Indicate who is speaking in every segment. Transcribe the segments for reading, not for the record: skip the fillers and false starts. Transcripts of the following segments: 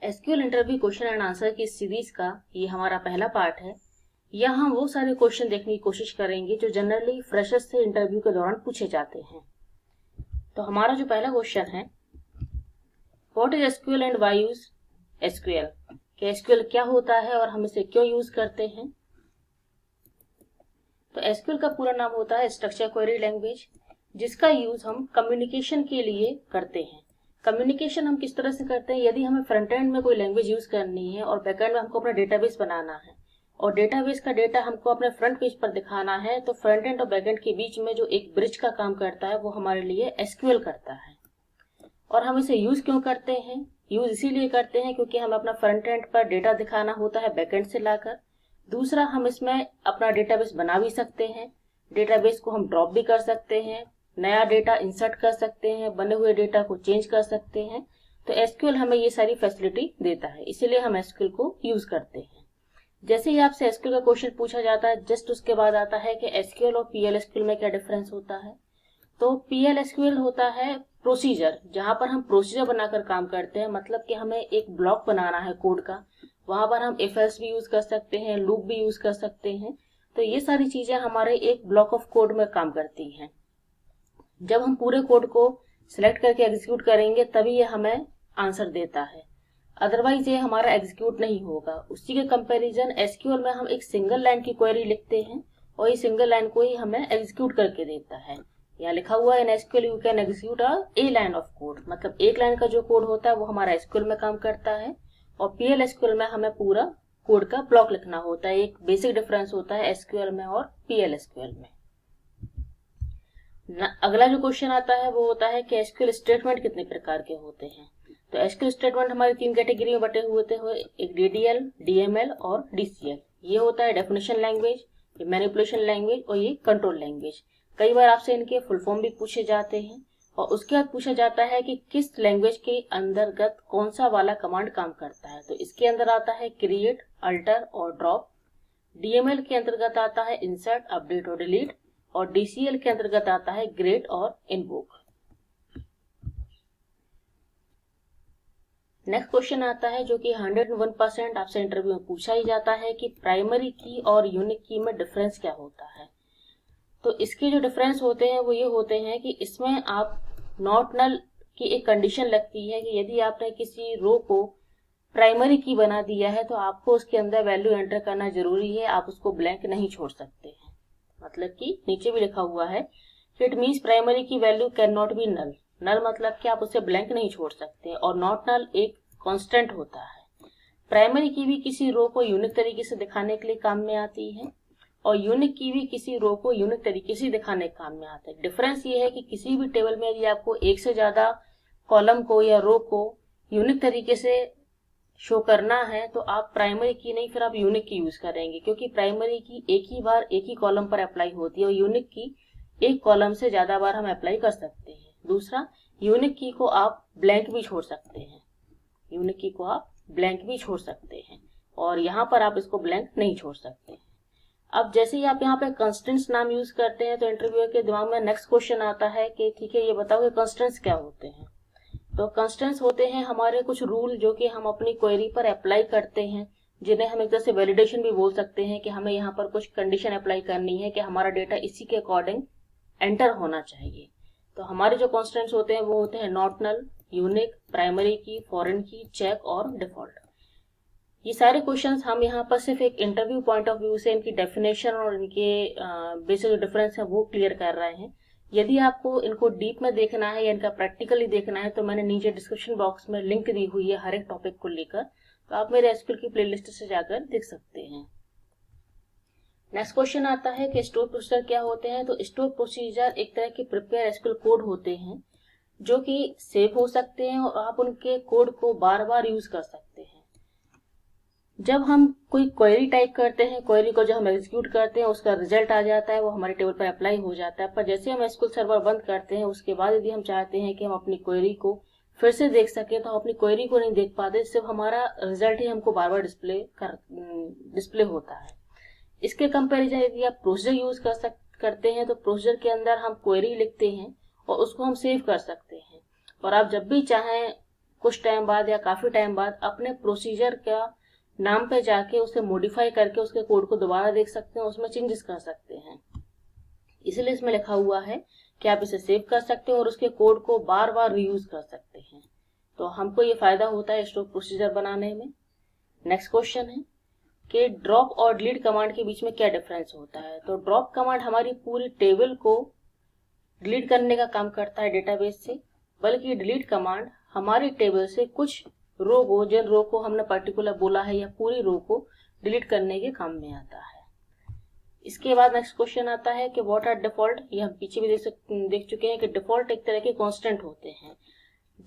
Speaker 1: SQL interview question and answer की series का ये हमारा पहला पार्ट है। यहाँ हम वो सारे क्वेश्चन देखने की कोशिश करेंगे जो जनरली फ्रेशर्स से इंटरव्यू के दौरान पूछे जाते हैं। तो हमारा जो पहला क्वेश्चन है, what is SQL and why use SQL, कि एसक्यूएल क्या होता है और हम इसे क्यों यूज करते हैं। तो एसक्यूएल का पूरा नाम होता है स्ट्रक्चर क्वेरी लैंग्वेज, जिसका यूज हम कम्युनिकेशन के लिए करते हैं। कम्युनिकेशन हम किस तरह से करते हैं, यदि हमें फ्रंट एंड में कोई लैंग्वेज यूज करनी है और बैक एंड में हमको अपना डेटाबेस बनाना है और डेटाबेस का डेटा हमको अपने फ्रंट पेज पर दिखाना है, तो फ्रंट एंड और बैक एंड के बीच में जो एक ब्रिज का काम करता है वो हमारे लिए एसक्यूएल करता है। और हम इसे यूज क्यों करते हैं, यूज इसीलिए करते हैं क्योंकि हमें अपना फ्रंट एंड पर डेटा दिखाना होता है बैक एंड से लाकर। दूसरा, हम इसमें अपना डेटाबेस बना भी सकते हैं, डेटाबेस को हम ड्रॉप भी कर सकते हैं, नया डेटा इंसर्ट कर सकते हैं, बने हुए डेटा को चेंज कर सकते हैं। तो एसक्यूएल हमें ये सारी फैसिलिटी देता है, इसीलिए हम एसक्यूएल को यूज करते हैं। जैसे ही आपसे एसक्यूएल का क्वेश्चन पूछा जाता है, जस्ट उसके बाद आता है कि एसक्यूएल और पीएल एसक्यूएल में क्या डिफरेंस होता है। तो पीएल एसक्यूएल होता है प्रोसीजर, जहां पर हम प्रोसीजर बनाकर काम करते हैं, मतलब कि हमें एक ब्लॉक बनाना है कोड का, वहां पर हम इफ एल्स भी यूज कर सकते हैं, लूप भी यूज कर सकते हैं। तो ये सारी चीजें हमारे एक ब्लॉक ऑफ कोड में काम करती हैं। जब हम पूरे कोड को सिलेक्ट करके एग्जीक्यूट करेंगे तभी ये हमें आंसर देता है, अदरवाइज ये हमारा एग्जीक्यूट नहीं होगा। उसी के कंपैरिजन एसक्यूएल में हम एक सिंगल लाइन की क्वेरी लिखते हैं और ये सिंगल लाइन को ही हमें एग्जीक्यूट करके देता है। यहाँ लिखा हुआ है in SQL you can execute A line of code, मतलब एक लाइन का जो कोड होता है वो हमारा एसक्यूएल में काम करता है और पीएल एसक्यूएल में हमें पूरा कोड का ब्लॉक लिखना होता है। एक बेसिक डिफरेंस होता है एसक्यूएल में और पीएल एसक्यूएल में। अगला जो क्वेश्चन आता है वो होता है कि एसक्यूएल स्टेटमेंट कितने प्रकार के होते हैं। तो एसक्यूएल स्टेटमेंट हमारी तीन कैटेगरी में बटे हुए थे, एक डीडीएल, डीएमएल और डीसीएल। ये होता है डेफिनेशन लैंग्वेज, ये मैनिपुलेशन लैंग्वेज और ये कंट्रोल लैंग्वेज। कई बार आपसे इनके फुल फॉर्म भी पूछे जाते हैं और उसके बाद पूछा जाता है कि किस लैंग्वेज के अंतर्गत कौन सा वाला कमांड काम करता है। तो इसके अंदर आता है क्रिएट, अल्टर और ड्रॉप। डीएमएल के अंतर्गत आता है इंसर्ट, अपडेट और डिलीट और डीसीएल के अंतर्गत आता है ग्रेट और इनवोक। नेक्स्ट क्वेश्चन आता है जो कि 101% आपसे इंटरव्यू में पूछा ही जाता है कि प्राइमरी की और यूनिक की में डिफरेंस क्या होता है। तो इसके जो डिफरेंस होते हैं वो ये होते हैं कि इसमें आप नॉट नल की एक कंडीशन लगती है कि यदि आपने किसी रो को प्राइमरी की बना दिया है तो आपको उसके अंदर वैल्यू एंटर करना जरूरी है, आप उसको ब्लैंक नहीं छोड़ सकते हैं। मतलब कि नीचे भी लिखा हुआ है कि इट मीन्स प्राइमरी की value can not be null. Null मतलब कि आप उसे ब्लैंक नहीं छोड़ सकते और नॉट नल एक कांस्टेंट होता है। प्राइमरी की भी किसी रो को यूनिक तरीके से दिखाने के लिए काम में आती है और यूनिक की भी किसी रो को यूनिक तरीके से दिखाने के काम में आता है। डिफरेंस ये है कि किसी भी टेबल में यदि आपको एक से ज्यादा कॉलम को या रो को यूनिक तरीके से शो करना है तो आप प्राइमरी की नहीं, फिर आप यूनिक की यूज करेंगे, क्योंकि प्राइमरी की एक ही बार एक ही कॉलम पर अप्लाई होती है और यूनिक की एक कॉलम से ज्यादा बार हम अप्लाई कर सकते हैं। दूसरा, यूनिक की को आप ब्लैंक भी छोड़ सकते हैं, यूनिक की को आप ब्लैंक भी छोड़ सकते हैं और यहाँ पर आप इसको ब्लैंक नहीं छोड़ सकते हैं। अब जैसे ही आप यहाँ पे कंस्टेंट्स नाम यूज करते हैं तो इंटरव्यूअर के दिमाग में नेक्स्ट क्वेश्चन आता है कि ठीक है, ये बताओ कि कंस्टेंट्स क्या होते हैं। तो कंस्टेंट्स होते हैं हमारे कुछ रूल जो कि हम अपनी क्वेरी पर अप्लाई करते हैं, जिन्हें हम एक तरह से वैलिडेशन भी बोल सकते हैं कि हमें यहाँ पर कुछ कंडीशन अप्लाई करनी है कि हमारा डेटा इसी के अकॉर्डिंग एंटर होना चाहिए। तो हमारे जो कंस्टेंट्स होते हैं वो होते हैं नॉट नल, यूनिक, प्राइमरी की, फॉरेन की, चेक और डिफॉल्ट। ये सारे क्वेश्चंस हम यहाँ पर सिर्फ एक इंटरव्यू पॉइंट ऑफ व्यू से इनकी डेफिनेशन और इनके बेसिक जो डिफरेंस है वो क्लियर कर रहे हैं। यदि आपको इनको डीप में देखना है या इनका प्रैक्टिकली देखना है तो मैंने नीचे डिस्क्रिप्शन बॉक्स में लिंक दी हुई है हर एक टॉपिक को लेकर, तो आप मेरे एसक्यूएल की प्लेलिस्ट से जाकर देख सकते हैं। नेक्स्ट क्वेश्चन आता है कि स्टोर प्रोसीजर क्या होते हैं। तो स्टोर प्रोसीजर एक तरह के प्रिपेयर एसक्यूएल कोड होते हैं जो कि सेव हो सकते हैं और आप उनके कोड को बार बार यूज कर सकते हैं। जब हम कोई क्वेरी टाइप करते हैं, क्वेरी को जब हम एग्जीक्यूट करते हैं उसका रिजल्ट आ जाता है, वो हमारे टेबल पर अप्लाई हो जाता है। पर जैसे हम एसक्यूएल सर्वर बंद करते हैं उसके बाद यदि हम चाहते हैं कि हम अपनी क्वेरी को फिर से देख सकें तो हम अपनी क्वेरी को नहीं देख पाते, सिर्फ हमारा रिजल्ट ही हमको बार बार डिस्प्ले होता है। इसके कंपेरिजन यदि आप प्रोसीजर यूज करते हैं तो प्रोसीजर के अंदर हम क्वेरी लिखते हैं और उसको हम सेव कर सकते हैं और आप जब भी चाहें कुछ टाइम बाद या काफ़ी टाइम बाद अपने प्रोसीजर का नाम पे जाके उसे मॉडिफाई करके उसके कोड को दोबारा देख सकते हैं, उसमें चेंजेस कर सकते हैं। इसलिए इसमें लिखा हुआ है कि आप इसे सेव कर सकते हैं और उसके कोड को बार बार रीयूज कर सकते हैं। तो हमको ये फायदा होता है स्टोर प्रोसीजर बनाने में। नेक्स्ट क्वेश्चन है कि ड्रॉप और डिलीट कमांड के बीच में क्या डिफरेंस होता है। तो ड्रॉप कमांड हमारी पूरी टेबल को डिलीट करने का काम करता है डेटाबेस से, बल्कि डिलीट कमांड हमारी टेबल से कुछ रो को, जिन रो को हमने पर्टिकुलर बोला है या पूरी रो को डिलीट करने के काम में आता है। इसके बाद नेक्स्ट क्वेश्चन आता है कि व्हाट आर डिफॉल्ट। ये हम पीछे भी देख चुके हैं कि डिफॉल्ट एक तरह के कांस्टेंट होते हैं।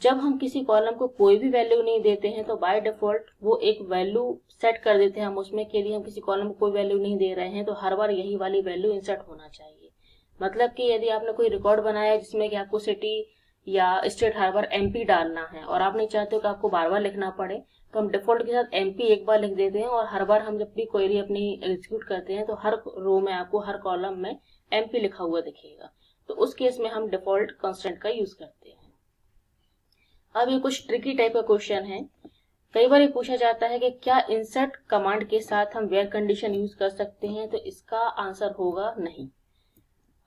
Speaker 1: जब हम किसी कॉलम को कोई भी वैल्यू नहीं देते हैं तो बाय डिफॉल्ट वो एक वैल्यू सेट कर देते हैं हम उसमें के लिए हम किसी कॉलम को कोई वैल्यू नहीं दे रहे हैं तो हर बार यही वाली वैल्यू इंसर्ट होना चाहिए। मतलब कि यदि आपने कोई रिकॉर्ड बनाया जिसमें कि आपको सिटी या स्टेट हर बार एमपी डालना है और आप नहीं चाहते हो कि आपको बार बार लिखना पड़े, तो हम डिफॉल्ट के साथ एमपी एक बार लिख देते हैं और हर बार हम जब भी क्वेरी अपनी एग्जीक्यूट करते हैं तो हर रो में आपको हर कॉलम में एमपी लिखा हुआ दिखेगा। तो उस केस में हम डिफॉल्ट कांस्टेंट का यूज करते हैं। अब ये कुछ ट्रिकी टाइप का क्वेश्चन है। कई बार ये पूछा जाता है कि क्या इंसर्ट कमांड के साथ हम वेयर कंडीशन यूज कर सकते हैं, तो इसका आंसर होगा नहीं।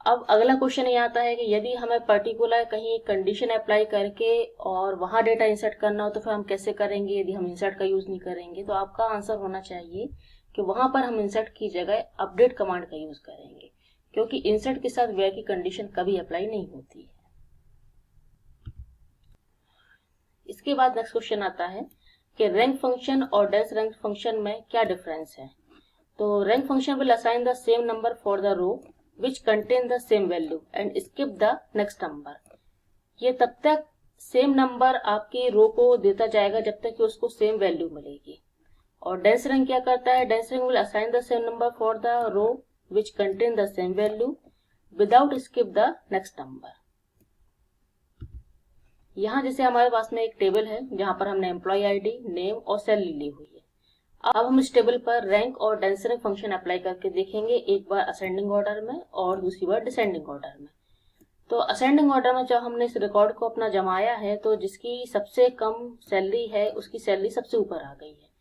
Speaker 1: अब अगला क्वेश्चन ये आता है कि यदि हमें पर्टिकुलर कहीं कंडीशन अप्लाई करके और वहां डेटा इंसर्ट करना हो तो फिर हम कैसे करेंगे यदि हम इंसर्ट का यूज नहीं करेंगे। तो आपका आंसर होना चाहिए कि वहां पर हम इंसर्ट की जगह अपडेट कमांड का यूज करेंगे, क्योंकि इंसर्ट के साथ वेयर की कंडीशन कभी अप्लाई नहीं होती है। इसके बाद नेक्स्ट क्वेश्चन आता है कि रैंक फंक्शन और डेस रैंक फंक्शन में क्या डिफरेंस है। तो rank function will assign the same number for the row which contain the same value and skip the next number। ये तब तक सेम नंबर आपकी रो को देता जाएगा जब तक कि उसको सेम वैल्यू मिलेगी। और डेंस रैंक क्या करता है, dense rank will assign the same number for the row which contain the same value without skip the next number। यहाँ जैसे हमारे पास में एक टेबल है जहां पर हमने एम्प्लॉय आईडी, नेम और सैलरी ली हुई है। अब हम इस टेबल पर रैंक और डेंस रैंक फंक्शन अप्लाई करके देखेंगे, एक बार असेंडिंग ऑर्डर में और दूसरी बार डिसेंडिंग ऑर्डर में। तो असेंडिंग ऑर्डर में जब हमने इस रिकॉर्ड को अपना जमाया है तो जिसकी सबसे कम सैलरी है उसकी सैलरी सबसे ऊपर आ गई है।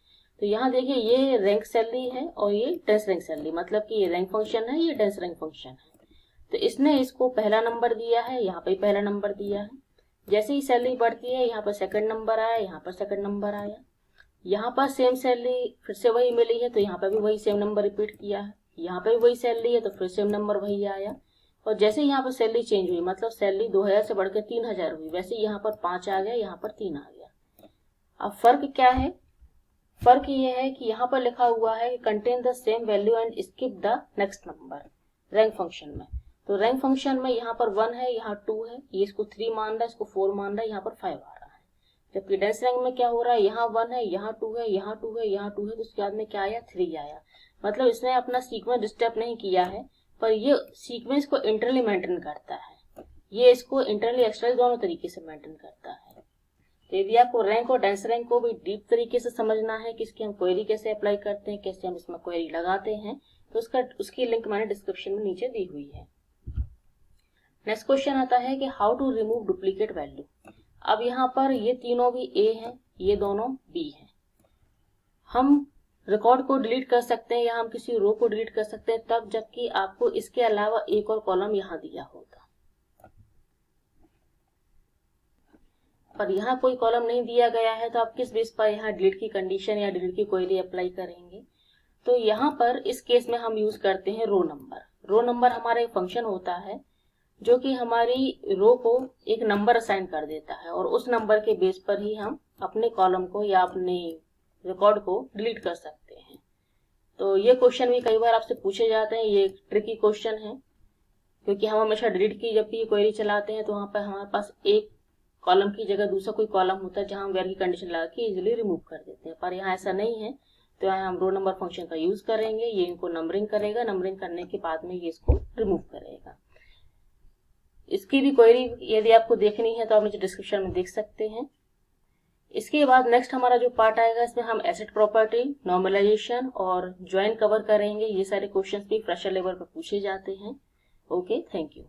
Speaker 1: तो यहाँ देखिए ये रैंक सैलरी है और ये डेंस रैंक सैलरी, मतलब कि ये रैंक फंक्शन है, ये डेंस रैंक फंक्शन है। तो इसने इसको पहला नंबर दिया है, यहाँ पे पहला नंबर दिया है। जैसे ही सैलरी बढ़ती है यहाँ पर सेकंड नंबर आया, यहाँ पर सेकंड नंबर आया। यहाँ पर सेम सैलरी फिर से वही मिली है तो यहाँ पर भी वही सेम नंबर रिपीट किया है। यहाँ पर भी वही सैलरी है तो फिर सेम नंबर वही आया। और जैसे यहाँ पर सैलरी चेंज हुई, मतलब सैलरी 2000 से बढ़कर 3000 हुई, वैसे यहाँ पर 5 आ गया, यहाँ पर 3 आ गया। अब फर्क क्या है, फर्क ये है कि यहाँ पर लिखा हुआ है contain the same value and skip the next number rank function में। तो रैंक फंक्शन में यहाँ पर 1 है, यहाँ 2 है, ये इसको 3 मान रहा है, इसको 4 मान रहा है, यहाँ पर 5 आ रहा है। जबकि डेंस रैंक में क्या हो रहा है, यहाँ 1 है, यहाँ 2 है, यहाँ 2 है, यहाँ 2 है, तो उसके बाद में क्या आया, 3 आया। मतलब इसने अपना सीक्वेंस डिस्टर्ब नहीं किया है, पर ये सीक्वेंस को इंटरनली मेंटेन करता है, ये इसको इंटरनली एक्सटर्नली दोनों तरीके से मेंटेन करता है। तो यदि आपको रैंक और डेंस रैंक को भी डीप तरीके से समझना है कि इसकी हम क्वेरी कैसे अप्लाई करते हैं, कैसे हम इसमें क्वेरी लगाते हैं, तो उसकी लिंक मैंने डिस्क्रिप्शन में नीचे दी हुई है। नेक्स्ट क्वेश्चन आता है कि how to remove duplicate value. अब यहाँ पर ये तीनों भी ए हैं, ये दोनों बी हैं। हम रिकॉर्ड को डिलीट कर सकते हैं या हम किसी रो को डिलीट कर सकते हैं तब जबकि आपको इसके अलावा एक और कॉलम यहाँ दिया होगा, पर यहाँ कोई कॉलम नहीं दिया गया है, तो आप किस बेस पर यहाँ डिलीट की कंडीशन या डिलीट की क्वेरी अप्लाई करेंगे। तो यहाँ पर इस केस में हम यूज करते हैं रो नंबर। रो नंबर हमारा एक फंक्शन होता है जो कि हमारी रो को एक नंबर असाइन कर देता है और उस नंबर के बेस पर ही हम अपने कॉलम को या अपने रिकॉर्ड को डिलीट कर सकते हैं। तो ये क्वेश्चन भी कई बार आपसे पूछे जाते हैं, ये एक ट्रिकी क्वेश्चन है क्योंकि हम हमेशा डिलीट की जब भी क्वेरी चलाते हैं तो वहाँ पर हमारे पास एक कॉलम की जगह दूसरा कोई कॉलम होता है जहाँ हम वेयर की कंडीशन लगा के इजिली रिमूव कर देते हैं, पर यहाँ ऐसा नहीं है। तो यहाँ हम रो नंबर फंक्शन का यूज करेंगे, ये इनको नंबरिंग करेगा, नंबरिंग करने के बाद में ये इसको रिमूव करेगा। इसकी भी क्वेरी यदि आपको देखनी है तो आप मुझे डिस्क्रिप्शन में देख सकते हैं। इसके बाद नेक्स्ट हमारा जो पार्ट आएगा इसमें हम एसेट प्रॉपर्टी, नॉर्मलाइजेशन और ज्वाइन कवर करेंगे। ये सारे क्वेश्चंस भी फ्रेशर लेवल पर पूछे जाते हैं। Okay, thank you.